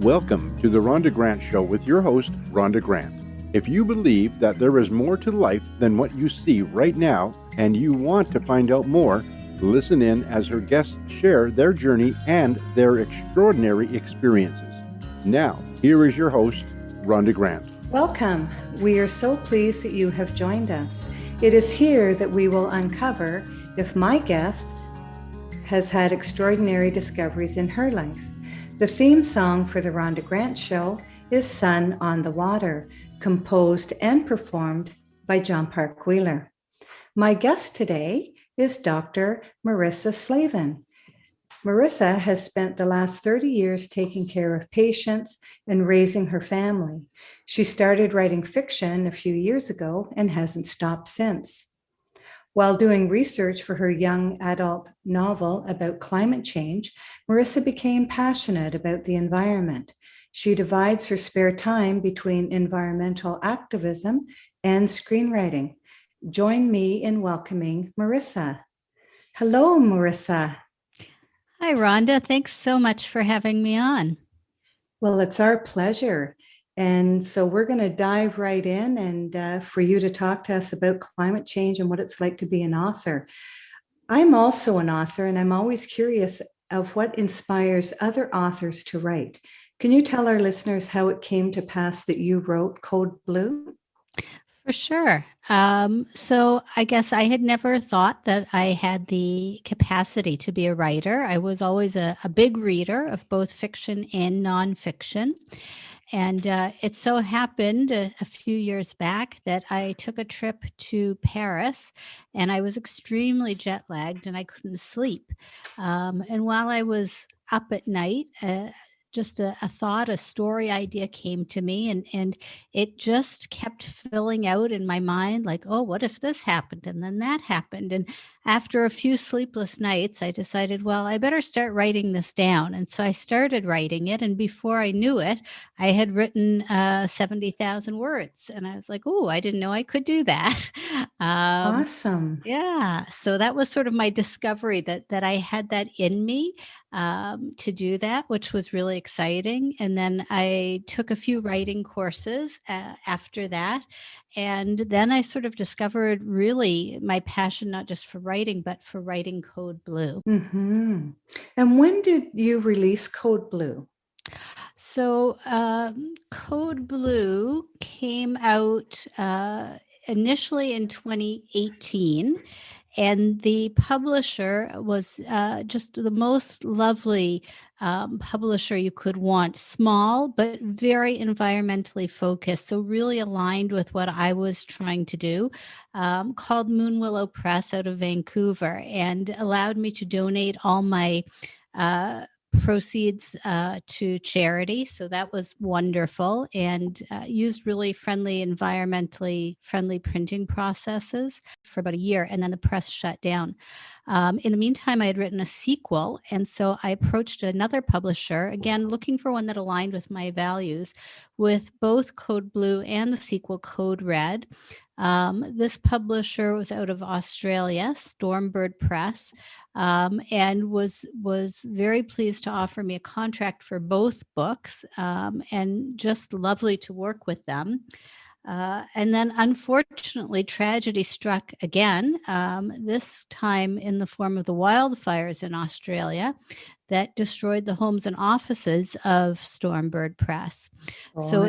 Welcome to the Rhonda Grant Show with your host, Rhonda Grant. If you believe that there is more to life than what you see right now and you want to find out more, listen in as her guests share their journey and their extraordinary experiences. Now, here is your host, Rhonda Grant. Welcome. We are so pleased that you have joined us. It is here that we will uncover if my guest has had extraordinary discoveries in her life. The theme song for the Rhonda Grant Show is Sun on the Water, composed and performed by John Park Wheeler. My guest today is Dr. Marissa Slaven. Marissa has spent the last 30 years taking care of patients and raising her family. She started writing fiction a few years ago and hasn't stopped since. While doing research for her young adult novel about climate change, Marissa became passionate about the environment. She divides her spare time between environmental activism and screenwriting. Join me in welcoming Marissa. Hello, Marissa. Hi, Rhonda. Thanks so much for having me on. Well, it's our pleasure. And so we're going to dive right in and for you to talk to us about climate change and what it's like to be an author. I'm also an author, and I'm always curious of what inspires other authors to write. Can you tell our listeners how it came to pass that you wrote Code Blue? For sure. So I guess I had never thought that I had the capacity to be a writer. I was always a big reader of both fiction and nonfiction. And it so happened a few years back that I took a trip to Paris, and I was extremely jet lagged and I couldn't sleep. And while I was up at night, just a thought, a story idea came to me, and it just kept filling out in my mind like, oh, what if this happened? And then that happened. And after a few sleepless nights, I decided, well, I better start writing this down. And so I started writing it. And before I knew it, I had written 70,000 words. And I was like, oh, I didn't know I could do that. Awesome. Yeah. So that was sort of my discovery that I had that in me to do that, which was really exciting. And then I took a few writing courses after that. And then I sort of discovered really my passion, not just for writing, but for writing Code Blue. Mm-hmm. And when did you release Code Blue? So Code Blue came out initially in 2018. And the publisher was just the most lovely publisher you could want. Small, but very environmentally focused. So really aligned with what I was trying to do, called Moonwillow Press out of Vancouver, and allowed me to donate all my proceeds to charity. So that was wonderful, and used really friendly, environmentally friendly printing processes for about a year. And then the press shut down. In the meantime, I had written a sequel. And so I approached another publisher, again, looking for one that aligned with my values, with both Code Blue and the sequel Code Red. This publisher was out of Australia, Stormbird Press, and was very pleased to offer me a contract for both books, and just lovely to work with them. And then, unfortunately, tragedy struck again, this time in the form of the wildfires in Australia that destroyed the homes and offices of Stormbird Press. Boy. So,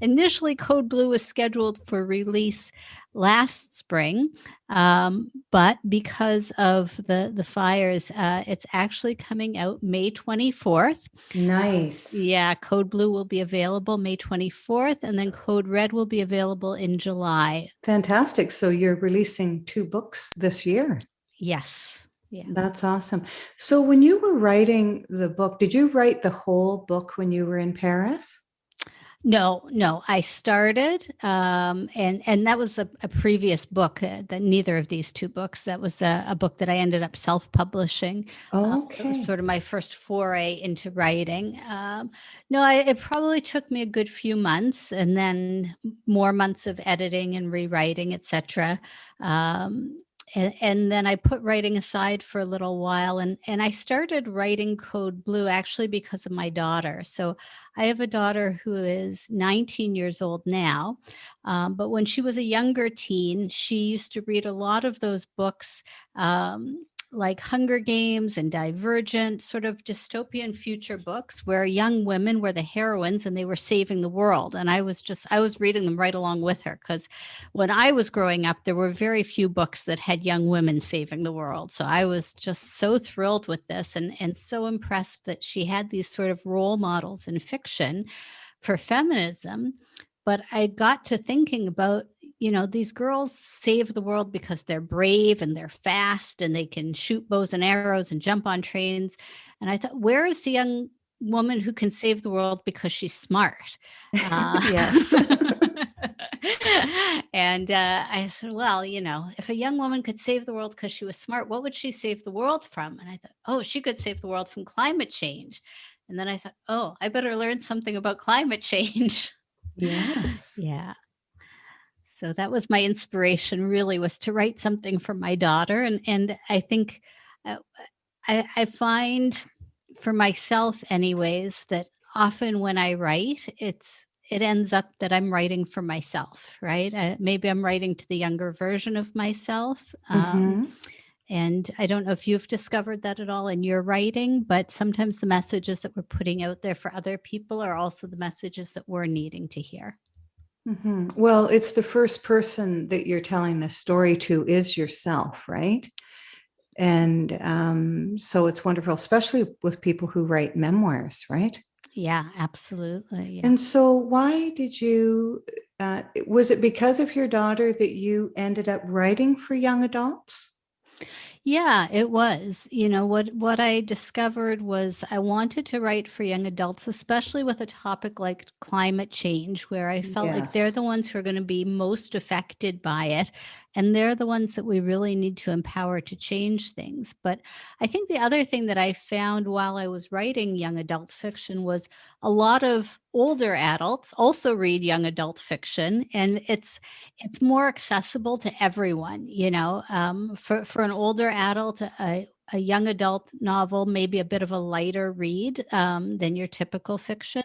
initially, Code Blue was scheduled for release last spring, but because of the fires, it's actually coming out May 24th. Nice. Yeah, Code Blue will be available May 24th, and then Code Red will be available in July. Fantastic. So you're releasing 2 books this year. Yes. Yeah. That's awesome. So when you were writing the book, did you write the whole book when you were in Paris? No. I started, and that was a previous book. That neither of these 2 books. That was a book that I ended up self-publishing. So it was sort of my first foray into writing. It probably took me a good few months, and then more months of editing and rewriting, etc. and then I put writing aside for a little while, and I started writing Code Blue actually because of my daughter. So I have a daughter who is 19 years old now, but when she was a younger teen, she used to read a lot of those books, like Hunger Games and Divergent, sort of dystopian future books where young women were the heroines and they were saving the world. And I was reading them right along with her, because when I was growing up, there were very few books that had young women saving the world. So I was just so thrilled with this, and so impressed that she had these sort of role models in fiction for feminism. But I got to thinking about, these girls save the world because they're brave and they're fast and they can shoot bows and arrows and jump on trains. And I thought, where is the young woman who can save the world because she's smart? Yes. And I said, well, if a young woman could save the world because she was smart, what would she save the world from? And I thought, oh, she could save the world from climate change. And then I thought, oh, I better learn something about climate change. Yes. Yeah. So that was my inspiration, really, was to write something for my daughter. And I think I find for myself anyways, that often when I write, it ends up that I'm writing for myself, right? Maybe I'm writing to the younger version of myself. And I don't know if you've discovered that at all in your writing, but sometimes the messages that we're putting out there for other people are also the messages that we're needing to hear. Well, it's the first person that you're telling the story to is yourself, right? And so it's wonderful, especially with people who write memoirs, right? Yeah, absolutely. Yeah. And so why did you, was it because of your daughter that you ended up writing for young adults? Yeah, it was. What I discovered was I wanted to write for young adults, especially with a topic like climate change, where I felt like they're Yes. the ones who are going to be most affected by it. And they're the ones that we really need to empower to change things. But I think the other thing that I found while I was writing young adult fiction was a lot of older adults also read young adult fiction, and it's more accessible to everyone. For an older adult, a young adult novel may be a bit of a lighter read than your typical fiction,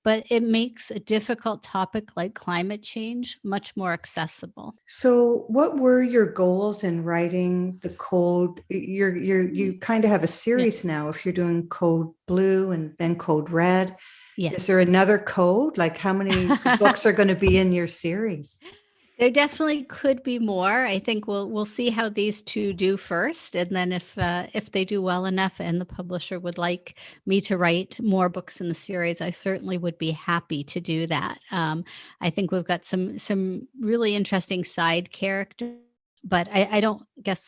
but it makes a difficult topic like climate change much more accessible. So what were your goals in writing the code? You kind of have a Yeah. series now if you're doing Code Blue and then Code Red. Yes. Is there another code? Like how many books are going to be in your series? There definitely could be more. I think we'll see how these two do first, and then if they do well enough, and the publisher would like me to write more books in the series, I certainly would be happy to do that. I think we've got some really interesting side characters, but I don't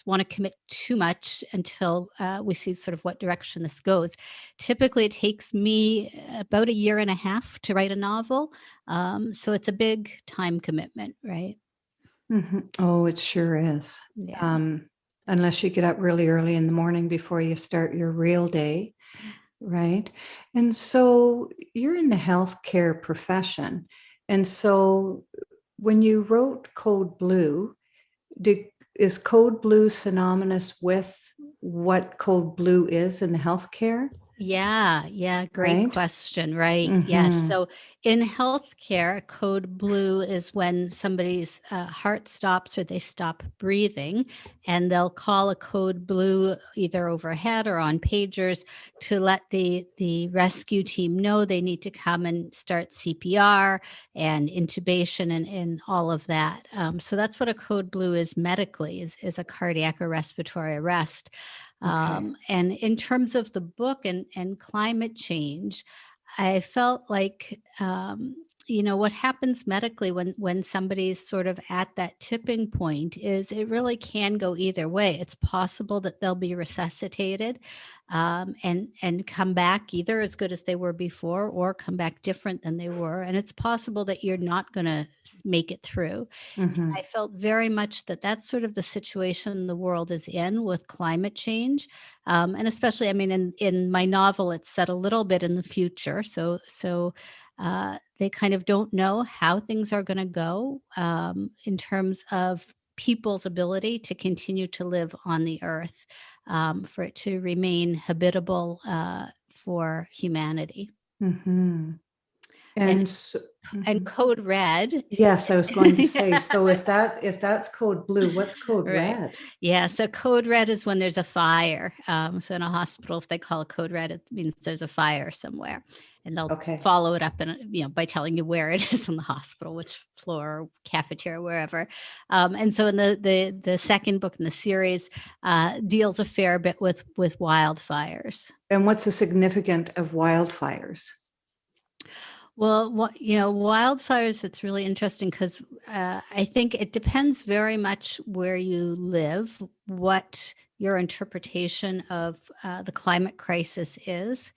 want to commit too much until we see sort of what direction this goes. Typically, it takes me about 1.5 years to write a novel. So it's a big time commitment, right? Oh, it sure is. Yeah. Unless you get up really early in the morning before you start your real day, right? And so you're in the healthcare profession. And so when you wrote Code Blue, is Code Blue synonymous with what Code Blue is in the healthcare? Yeah. Great Right? question. Right. Yes. So in healthcare, code blue is when somebody's heart stops or they stop breathing, and they'll call a code blue either overhead or on pagers to let the rescue team know they need to come and start CPR and intubation and all of that. So that's what a code blue is medically, is a cardiac or respiratory arrest. And in terms of the book and climate change, I felt like, what happens medically when somebody's sort of at that tipping point is it really can go either way. It's possible that they'll be resuscitated and come back either as good as they were before or come back different than they were. And it's possible that you're not going to make it through. I felt very much that that's sort of the situation the world is in with climate change. And especially, I mean, in my novel, it's set a little bit in the future. So they kind of don't know how things are going to go in terms of people's ability to continue to live on the earth, for it to remain habitable for humanity. Mm-hmm. And So, and code red. Yes, I was going to say, so if that's code blue, what's code Right. red? Yeah. So code red is when there's a fire. So in a hospital, if they call it code red, it means there's a fire somewhere, and they'll follow it up by telling you where it is in the hospital, which floor, cafeteria, wherever. And so in the second book in the series deals a fair bit with wildfires. And what's the significance of wildfires? Well, wildfires, it's really interesting because I think it depends very much where you live, what your interpretation of the climate crisis is.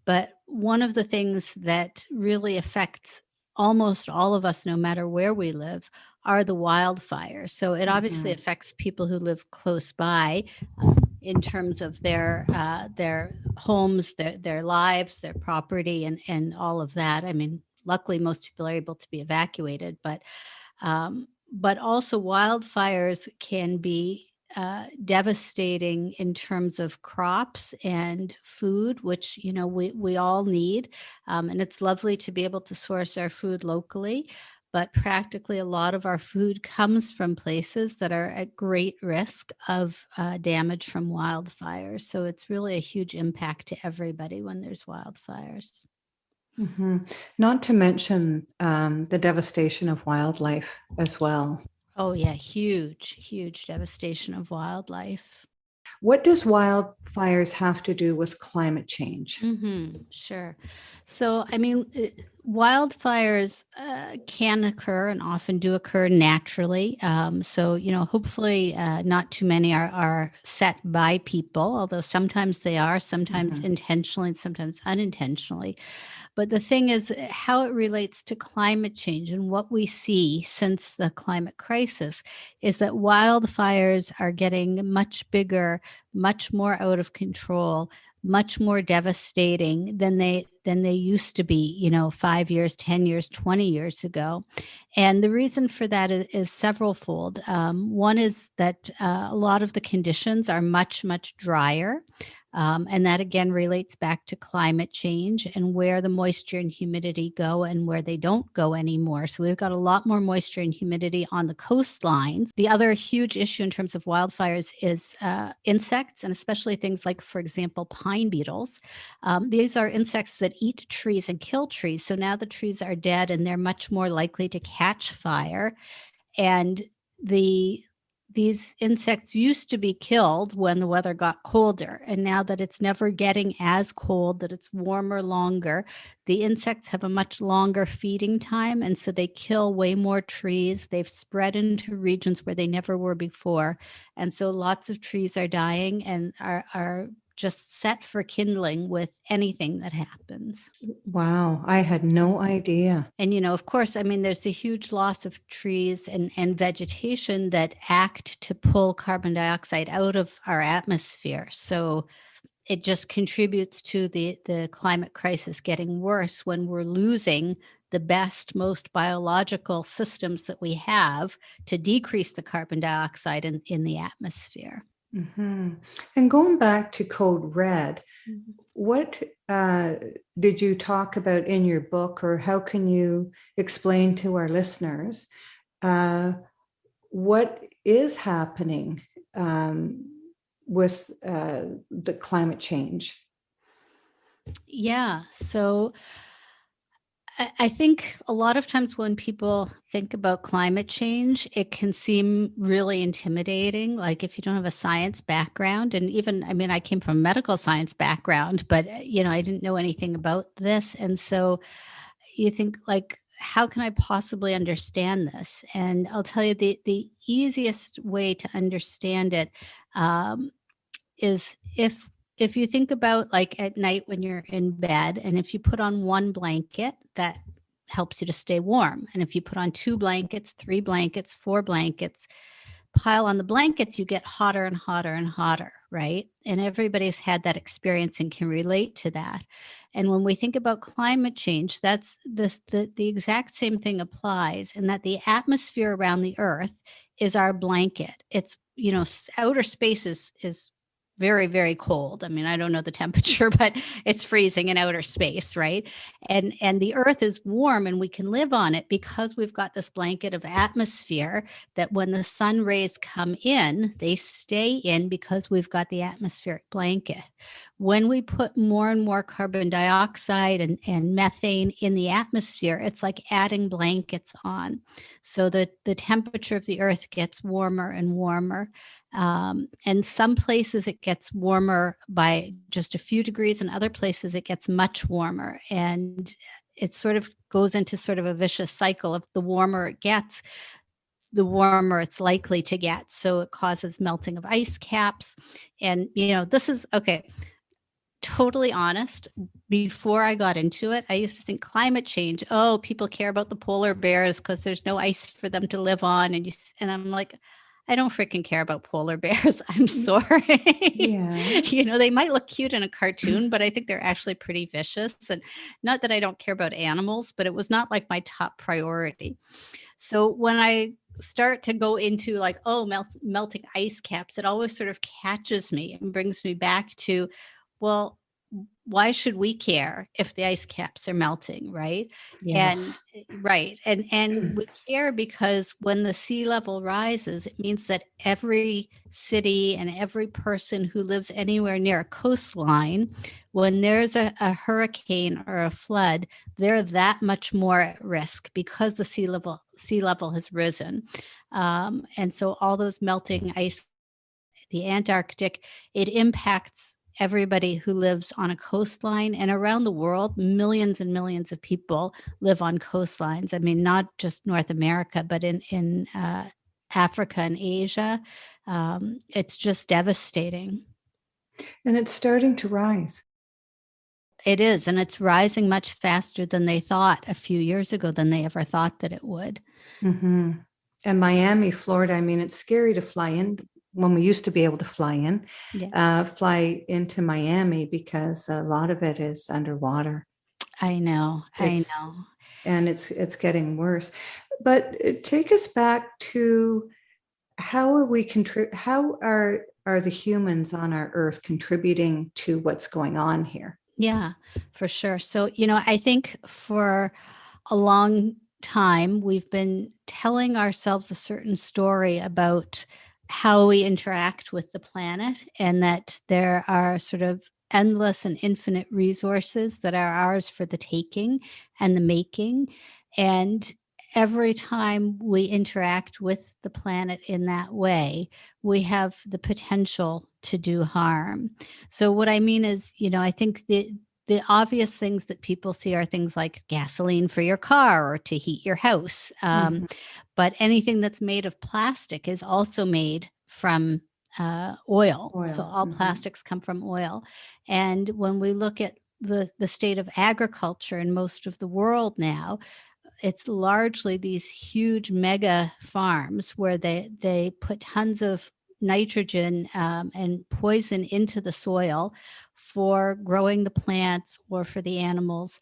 But one of the things that really affects almost all of us, no matter where we live, are the wildfires. So it obviously affects people who live close by, in terms of their homes, their lives, their property, and all of that. I mean, luckily, most people are able to be evacuated, but also wildfires can be devastating in terms of crops and food, which we all need, and it's lovely to be able to source our food locally. But practically a lot of our food comes from places that are at great risk of damage from wildfires. So it's really a huge impact to everybody when there's wildfires. Mm-hmm. Not to mention the devastation of wildlife as well. Oh, yeah. Huge devastation of wildlife. What does wildfires have to do with climate change? Sure. So, I mean, wildfires can occur and often do occur naturally. So, hopefully not too many are set by people, although sometimes they are, sometimes intentionally and sometimes unintentionally. But the thing is how it relates to climate change, and what we see since the climate crisis is that wildfires are getting much bigger, much more out of control, much more devastating than they used to be, 5 years, 10 years, 20 years ago. And the reason for that is severalfold. One is that a lot of the conditions are much drier. And that again relates back to climate change and where the moisture and humidity go and where they don't go anymore. So we've got a lot more moisture and humidity on the coastlines. The other huge issue in terms of wildfires is insects, and especially things like, for example, pine beetles. These are insects that eat trees and kill trees. So now the trees are dead and they're much more likely to catch fire. And these insects used to be killed when the weather got colder. And now that it's never getting as cold, that it's warmer longer, the insects have a much longer feeding time. And so they kill way more trees. They've spread into regions where they never were before. And so lots of trees are dying and are just set for kindling with anything that happens. Wow, I had no idea. And, of course, I mean, there's a huge loss of trees and vegetation that act to pull carbon dioxide out of our atmosphere. So it just contributes to the climate crisis getting worse when we're losing the best, most biological systems that we have to decrease the carbon dioxide in the atmosphere. And going back to code red, what did you talk about in your book, or how can you explain to our listeners what is happening with the climate change? Yeah. So I think a lot of times when people think about climate change, it can seem really intimidating. Like if you don't have a science background, and even, I mean, I came from a medical science background, but, I didn't know anything about this. And so you think like, how can I possibly understand this? And I'll tell you the easiest way to understand it is if you think about like at night when you're in bed, and if you put on one blanket, that helps you to stay warm. And if you put on 2 blankets, 3 blankets, 4 blankets, pile on the blankets, you get hotter and hotter and hotter, right? And everybody's had that experience and can relate to that. And when we think about climate change, that's the exact same thing applies, in that the atmosphere around the Earth is our blanket. It's, outer space is very, very cold. I mean, I don't know the temperature, but it's freezing in outer space, right? And the earth is warm and we can live on it because we've got this blanket of atmosphere that when the sun rays come in, they stay in because we've got the atmospheric blanket. When we put more and more carbon dioxide and methane in the atmosphere, it's like adding blankets on. So the temperature of the earth gets warmer and warmer. And some places it gets warmer by just a few degrees, and other places it gets much warmer. And it sort of goes into sort of a vicious cycle of the warmer it gets, the warmer it's likely to get. So it causes melting of ice caps. And, this is okay. Totally honest, before I got into it, I used to think climate change, oh, people care about the polar bears because there's no ice for them to live on. And I'm like, I don't freaking care about polar bears. I'm sorry. Yeah. They might look cute in a cartoon, but I think they're actually pretty vicious. And not that I don't care about animals, but it was not like my top priority. So when I start to go into like, oh, melting ice caps, it always sort of catches me and brings me back to, well, why should we care if the ice caps are melting, right? Yes. And right. And we care because when the sea level rises, it means that every city and every person who lives anywhere near a coastline, when there's a hurricane or a flood, they're that much more at risk because the sea level has risen. And so all those melting ice, the Antarctic, it impacts everybody who lives on a coastline, and around the world, millions and millions of people live on coastlines. I mean, not just North America, but in Africa and Asia. It's just devastating. And it's starting to rise. It is, and it's rising much faster than they thought a few years ago, than they ever thought that it would. Mm-hmm. And Miami, Florida, I mean, it's scary to fly in when we used to be able to fly into Miami because a lot of it is underwater. I know. And it's getting worse. But take us back to how are the humans on our Earth contributing to what's going on here? Yeah, for sure. So, I think for a long time, we've been telling ourselves a certain story about how we interact with the planet, and that there are sort of endless and infinite resources that are ours for the taking and the making. And every time we interact with the planet in that way, we have the potential to do harm. So what I mean is, I think the obvious things that people see are things like gasoline for your car or to heat your house. But anything that's made of plastic is also made from oil. So all plastics come from oil. And when we look at the state of agriculture in most of the world now, it's largely these huge mega farms where they put tons of nitrogen and poison into the soil for growing the plants or for the animals.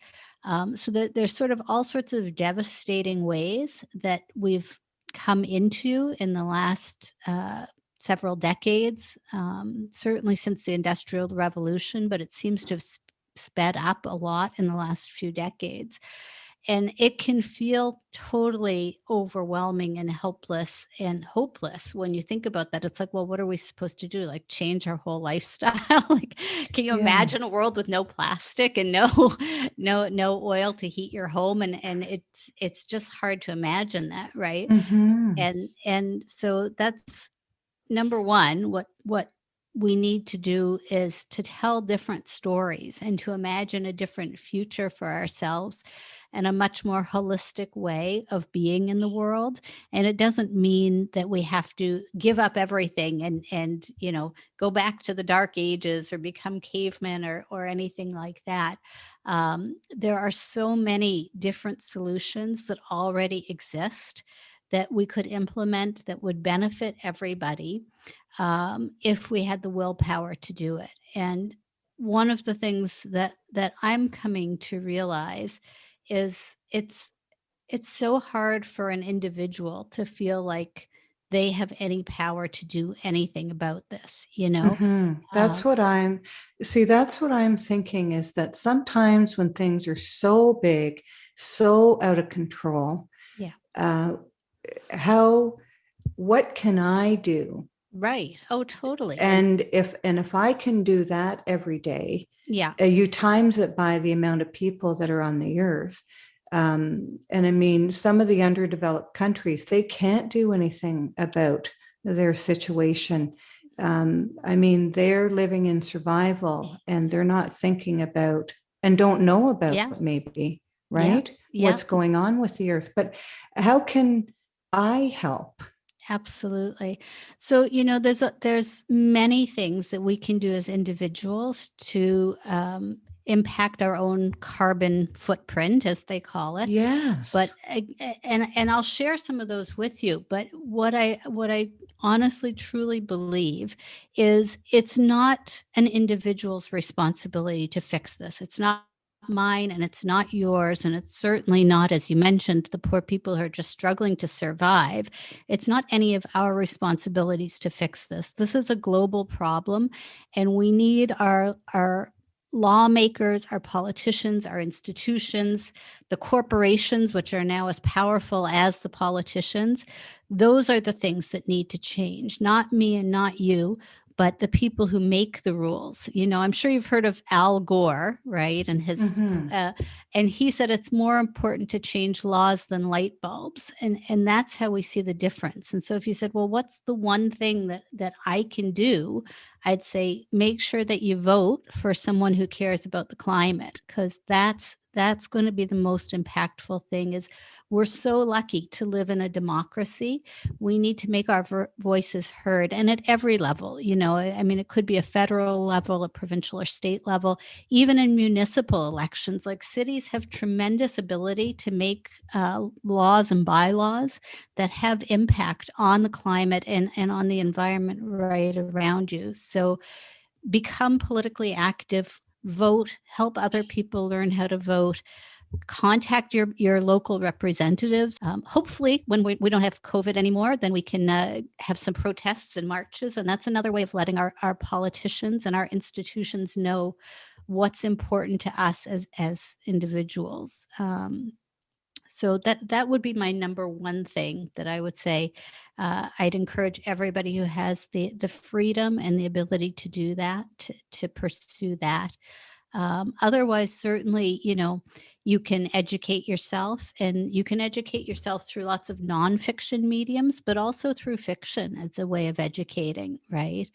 So there's sort of all sorts of devastating ways that we've come into in the last several decades, certainly since the Industrial Revolution, but it seems to have sped up a lot in the last few decades. And it can feel totally overwhelming and helpless and hopeless when you think about that. It's like, well, what are we supposed to do? Like change our whole lifestyle? Like, can you imagine a world with no plastic and no oil to heat your home? And it's just hard to imagine that, right? And so that's number one. What we need to do is to tell different stories and to imagine a different future for ourselves and a much more holistic way of being in the world. And it doesn't mean that we have to give up everything and go back to the dark ages or become cavemen or anything like that. There are so many different solutions that already exist that we could implement that would benefit everybody if we had the willpower to do it. And one of the things that I'm coming to realize is it's so hard for an individual to feel like they have any power to do anything about this, you know? That's what that's what I'm thinking, is that sometimes when things are so big, so out of control, Yeah. how, what can I do? Right. Oh, totally. And if I can do that every day, Yeah. you times it by the amount of people that are on the earth. And I mean, some of the underdeveloped countries, they can't do anything about their situation. I mean, they're living in survival, and they're not thinking about and don't know about Yeah. maybe, Yeah. right? Yeah. What's going on with the earth. But how can I help? Absolutely. So, you know, there's many things that we can do as individuals to impact our own carbon footprint, as they call it. Yes. But and I'll share some of those with you. But what I honestly truly believe is it's not an individual's responsibility to fix this. It's not mine, and it's not yours, and it's certainly not, as you mentioned, the poor people who are just struggling to survive. It's not any of our responsibilities to fix this. This is a global problem, and we need our lawmakers, our politicians, our institutions, the corporations, which are now as powerful as the politicians. Those are the things that need to change, not me and not you, but the people who make the rules. You know, I'm sure you've heard of Al Gore, right? And his and he said it's more important to change laws than light bulbs, and that's how we see the difference. And so if you said, well, what's the one thing that I can do? I'd say make sure that you vote for someone who cares about the climate, because that's going to be the most impactful thing. Is we're so lucky to live in a democracy. We need to make our voices heard, and at every level. You know, I mean, it could be a federal level, a provincial or state level, even in municipal elections. Like, cities have tremendous ability to make laws and bylaws that have impact on the climate and on the environment right around you. So become politically active, vote, help other people learn how to vote, contact your local representatives. Hopefully, when we don't have COVID anymore, then we can have some protests and marches. And that's another way of letting our politicians and our institutions know what's important to us as individuals. So that would be my number one thing that I would say. I'd encourage everybody who has the freedom and the ability to do that to pursue that. Otherwise, certainly, you know, you can educate yourself, and you can educate yourself through lots of nonfiction mediums, but also through fiction as a way of educating, right?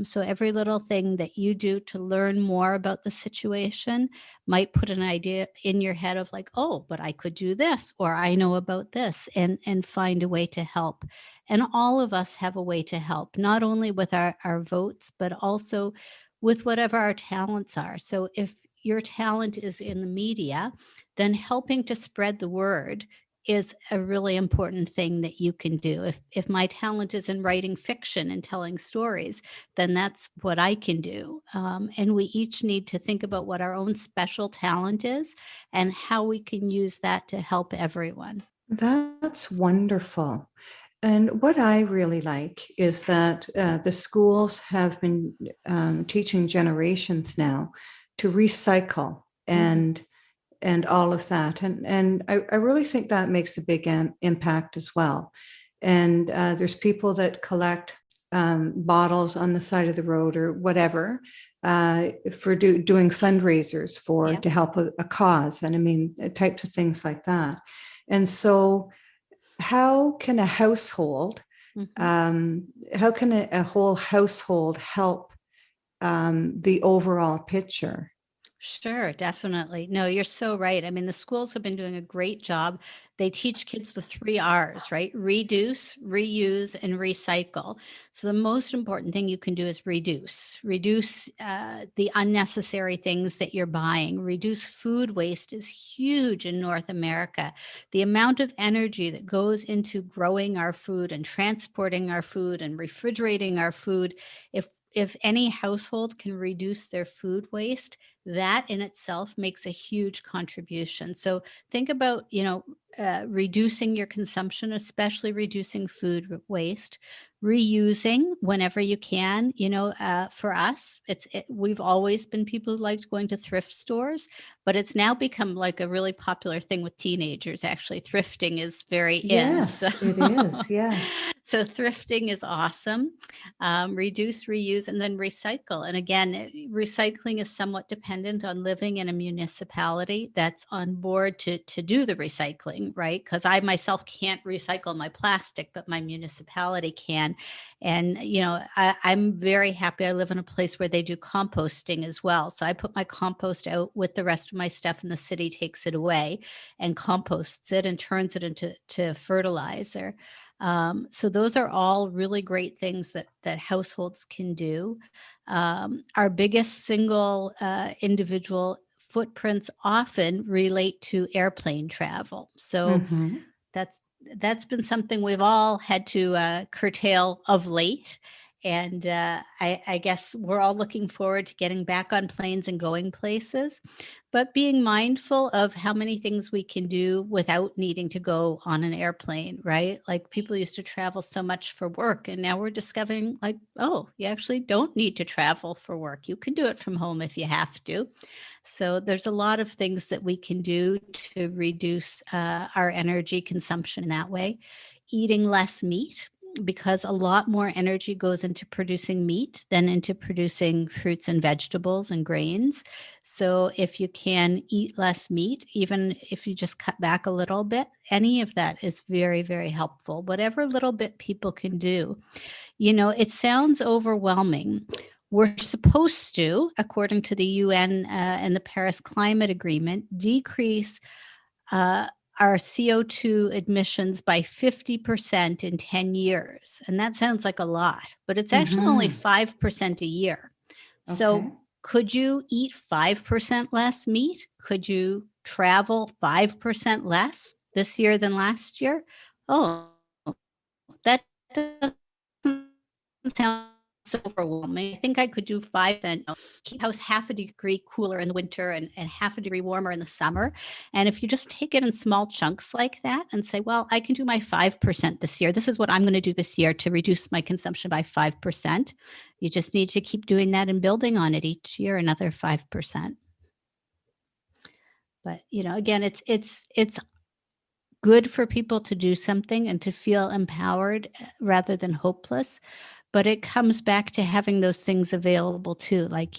So every little thing that you do to learn more about the situation might put an idea in your head of like, oh, but I could do this, or I know about this, and find a way to help. And all of us have a way to help, not only with our votes, but also with whatever our talents are. So if your talent is in the media, then helping to spread the word is a really important thing that you can do. If my talent is in writing fiction and telling stories, then that's what I can do. And we each need to think about what our own special talent is and how we can use that to help everyone. That's wonderful. And what I really like is that the schools have been teaching generations now to recycle and all of that. And I really think that makes a big impact as well. And there's people that collect bottles on the side of the road or whatever for doing fundraisers for to help a cause. And I mean, types of things like that. And so how can a household, how can a whole household help the overall picture? Sure, definitely. No, you're so right. I mean, the schools have been doing a great job. They teach kids the 3 R's, right? Reduce, reuse, and recycle. So the most important thing you can do is reduce. Reduce the unnecessary things that you're buying. Reduce food waste is huge in North America. The amount of energy that goes into growing our food and transporting our food and refrigerating our food, if any household can reduce their food waste, that in itself makes a huge contribution. So think about, you know, reducing your consumption, especially reducing food waste, reusing whenever you can. For us, we've always been people who liked going to thrift stores, but it's now become like a really popular thing with teenagers. Actually, thrifting is very in. Yes, it is. Yeah. So thrifting is awesome. Reduce, reuse, and then recycle. And again, recycling is somewhat dependent on living in a municipality that's on board to do the recycling, right? Because I myself can't recycle my plastic, but my municipality can. And, I'm very happy. I live in a place where they do composting as well. So I put my compost out with the rest of my stuff, and the city takes it away and composts it and turns it into fertilizer. So those are all really great things that households can do. Our biggest single individual footprints often relate to airplane travel. So that's been something we've all had to curtail of late. And I guess we're all looking forward to getting back on planes and going places, but being mindful of how many things we can do without needing to go on an airplane, right? Like people used to travel so much for work, and now we're discovering like, oh, you actually don't need to travel for work. You can do it from home if you have to. So there's a lot of things that we can do to reduce our energy consumption in that way. Eating less meat, because a lot more energy goes into producing meat than into producing fruits and vegetables and grains. So if you can eat less meat, even if you just cut back a little bit, any of that is very, very helpful. Whatever little bit people can do. It sounds overwhelming. We're supposed to, according to the UN and the Paris Climate Agreement, decrease our CO2 emissions by 50% in 10 years. And that sounds like a lot, but it's actually only 5% a year. Okay. So could you eat 5% less meat? Could you travel 5% less this year than last year? Oh, that doesn't sound so overwhelming. I think I could do 5%. Keep house half a degree cooler in the winter and half a degree warmer in the summer. And if you just take it in small chunks like that and say, well, I can do my 5% this year. This is what I'm going to do this year to reduce my consumption by 5%. You just need to keep doing that and building on it each year, another 5%. But, again, it's good for people to do something and to feel empowered rather than hopeless. But it comes back to having those things available too, like,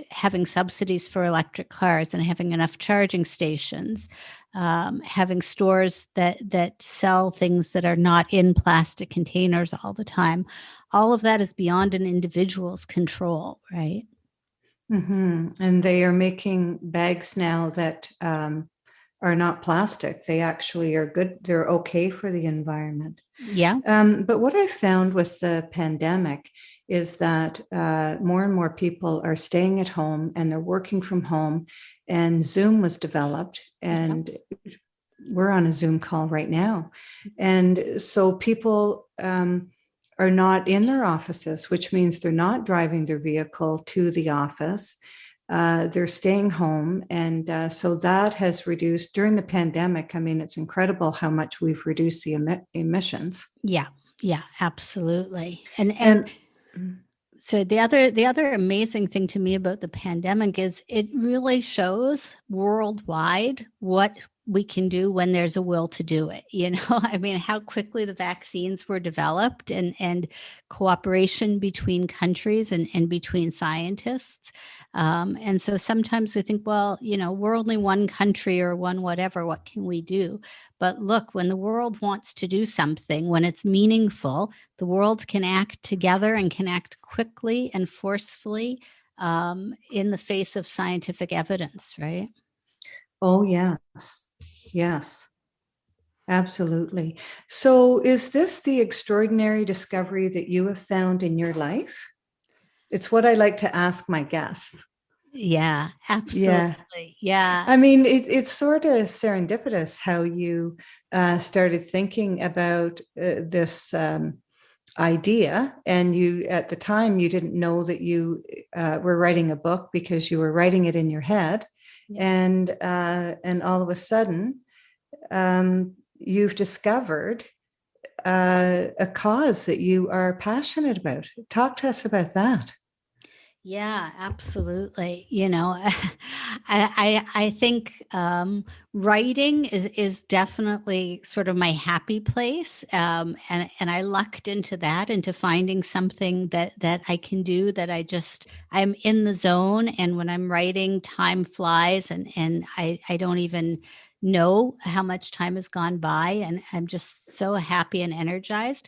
having subsidies for electric cars and having enough charging stations, having stores that sell things that are not in plastic containers all the time. All of that is beyond an individual's control, right? And they are making bags now that are not plastic. They actually are good. They're okay for the environment. Yeah. But what I found with the pandemic is that more and more people are staying at home and they're working from home, and Zoom was developed, and we're on a Zoom call right now. And so people are not in their offices, which means they're not driving their vehicle to the office. They're staying home. And so that has reduced during the pandemic. I mean, it's incredible how much we've reduced the emissions. Yeah, absolutely. And so the other amazing thing to me about the pandemic is it really shows worldwide what we can do when there's a will to do it. I mean, how quickly the vaccines were developed and cooperation between countries and between scientists. And so sometimes we think, well, we're only one country or one whatever, what can we do? But look, when the world wants to do something, when it's meaningful, the world can act together and can act quickly and forcefully in the face of scientific evidence, right? Oh, yes, absolutely. So is this the extraordinary discovery that you have found in your life? It's what I like to ask my guests. Yeah, absolutely. Yeah. I mean, it's sort of serendipitous how you started thinking about this idea. And you, at the time, you didn't know that you were writing a book because you were writing it in your head. Yeah. And all of a sudden, you've discovered a cause that you are passionate about. Talk to us about that. Yeah, absolutely. I think writing is definitely sort of my happy place, and I lucked into that, into finding something that I can do, that I'm in the zone, and when I'm writing, time flies, and I don't even know how much time has gone by, and I'm just so happy and energized.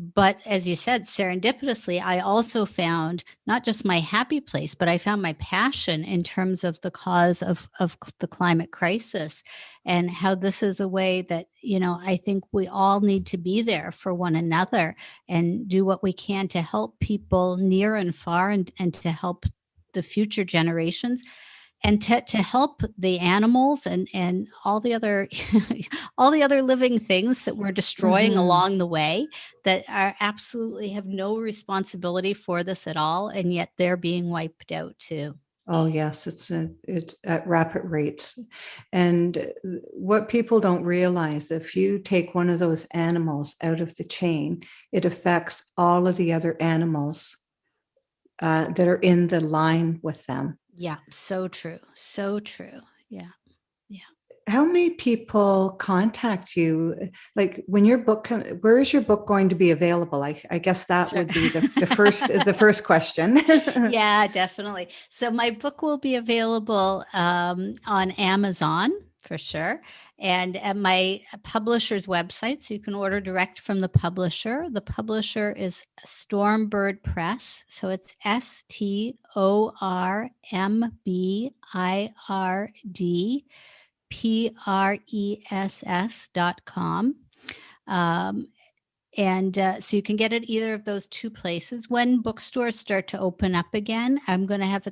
But as you said, serendipitously, I also found not just my happy place, but I found my passion in terms of the cause of the climate crisis, and how this is a way that, I think we all need to be there for one another and do what we can to help people near and far, and to help the future generations, and to help the animals and all the other all the other living things that we're destroying along the way, that are absolutely have no responsibility for this at all, and yet they're being wiped out too. Oh yes, it's at rapid rates. And what people don't realize, if you take one of those animals out of the chain, it affects all of the other animals that are in the line with them. Yeah, so true. So true. Yeah. Yeah. How many people contact you? Like when your book, where is your book going to be available? I guess that Sure. would be the first question. Yeah, definitely. So my book will be available on Amazon for sure, and at my publisher's website. So you can order direct from the publisher. The publisher is Stormbird Press. So it's Stormbird.com. And so you can get it either of those two places. When bookstores start to open up again, I'm going to have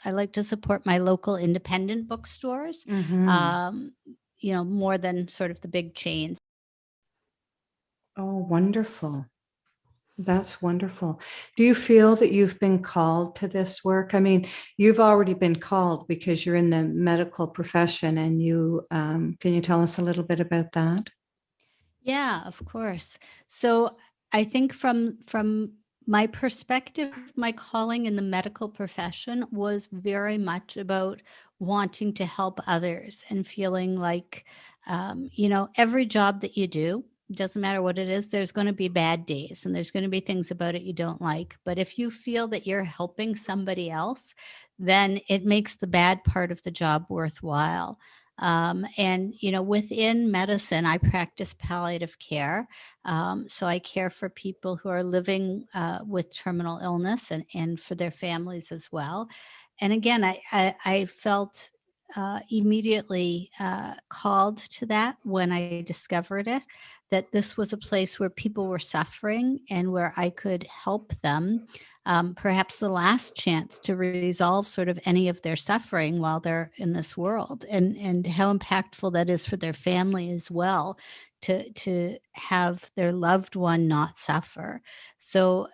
I like to support my local independent bookstores, more than sort of the big chains. Oh, wonderful. That's wonderful. Do you feel that you've been called to this work? I mean, you've already been called because you're in the medical profession, and can you tell us a little bit about that? Yeah, of course. So I think from my perspective, my calling in the medical profession was very much about wanting to help others, and feeling like, every job that you do, doesn't matter what it is, there's going to be bad days, and there's going to be things about it you don't like. But if you feel that you're helping somebody else, then it makes the bad part of the job worthwhile. And, within medicine, I practice palliative care. So I care for people who are living with terminal illness, and for their families as well. And again, I felt immediately called to that when I discovered it, that this was a place where people were suffering and where I could help them, perhaps the last chance to resolve sort of any of their suffering while they're in this world, and how impactful that is for their family as well, to have their loved one not suffer. So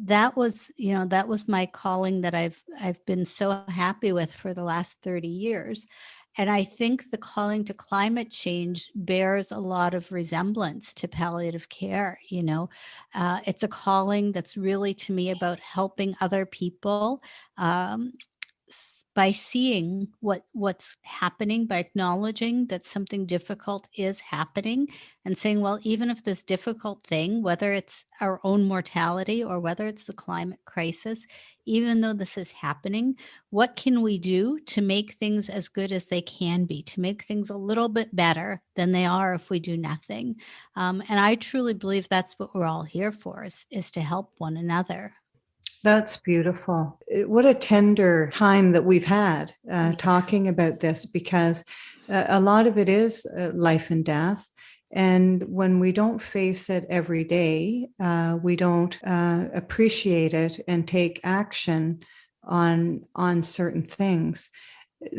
that was my calling, that I've been so happy with for the last 30 years. And I think the calling to climate change bears a lot of resemblance to palliative care. It's a calling that's really, to me, about helping other people, by seeing what's happening, by acknowledging that something difficult is happening, and saying, well, even if this difficult thing, whether it's our own mortality or whether it's the climate crisis, even though this is happening, what can we do to make things as good as they can be, to make things a little bit better than they are if we do nothing? And I truly believe that's what we're all here for, is to help one another. That's beautiful. What a tender time that we've had talking about this, because a lot of it is life and death. And when we don't face it every day, we don't appreciate it and take action on certain things.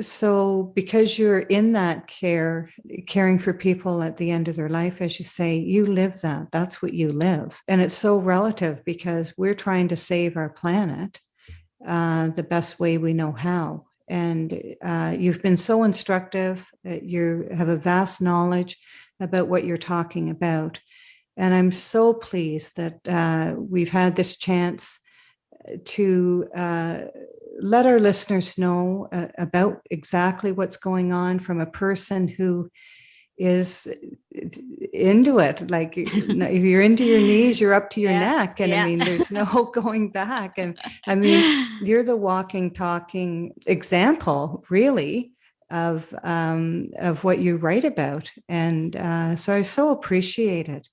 So because you're in that caring for people at the end of their life, as you say, you live that. That's what you live. And it's so relative, because we're trying to save our planet the best way we know how. And you've been so instructive. You have a vast knowledge about what you're talking about. And I'm so pleased that we've had this chance to let our listeners know about exactly what's going on from a person who is into it. Like, if you're into your knees, you're up to your neck. And I mean, there's no going back. And I mean, you're the walking, talking example, really, of what you write about. And so I so appreciate it.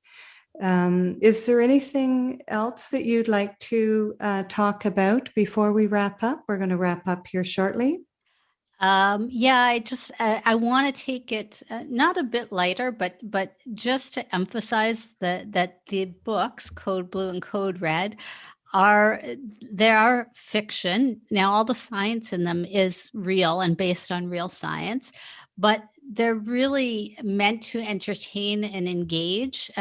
Is there anything else that you'd like to talk about before we wrap up? We're going to wrap up here shortly. I want to take it not a bit lighter, but just to emphasize that the books Code Blue and Code Red are fiction. Now, all the science in them is real and based on real science, but they're really meant to entertain and engage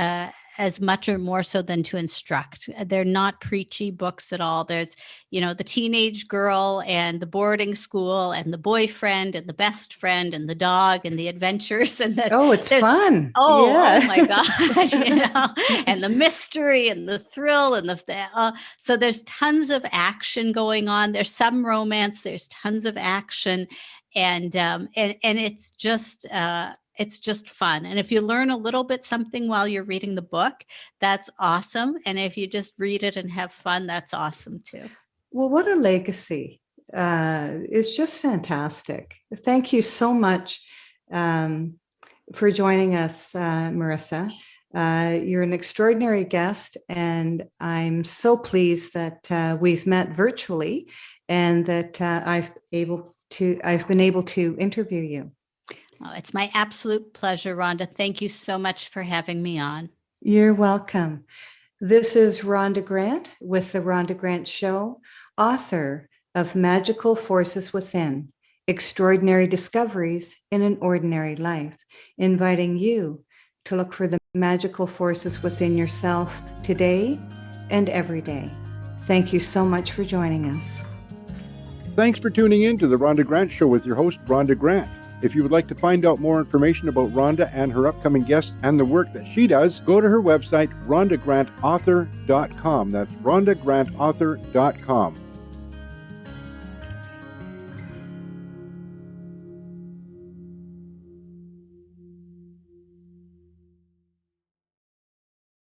as much or more so than to instruct. They're not preachy books at all. There's, the teenage girl and the boarding school and the boyfriend and the best friend and the dog and the adventures and it's fun. Oh my God, and the mystery and the thrill and so there's tons of action going on. There's some romance. There's tons of action, and it's just fun. And if you learn a little bit something while you're reading the book, that's awesome. And if you just read it and have fun, that's awesome too. Well, what a legacy. It's just fantastic. Thank you so much for joining us, Marissa. You're an extraordinary guest, and I'm so pleased that we've met virtually and that I've been able to interview you. Oh, it's my absolute pleasure, Rhonda. Thank you so much for having me on. You're welcome. This is Rhonda Grant with The Rhonda Grant Show, author of Magical Forces Within, Extraordinary Discoveries in an Ordinary Life, inviting you to look for the magical forces within yourself today and every day. Thank you so much for joining us. Thanks for tuning in to The Rhonda Grant Show with your host, Rhonda Grant. If you would like to find out more information about Rhonda and her upcoming guests and the work that she does, go to her website, rhondagrantauthor.com. That's rhondagrantauthor.com.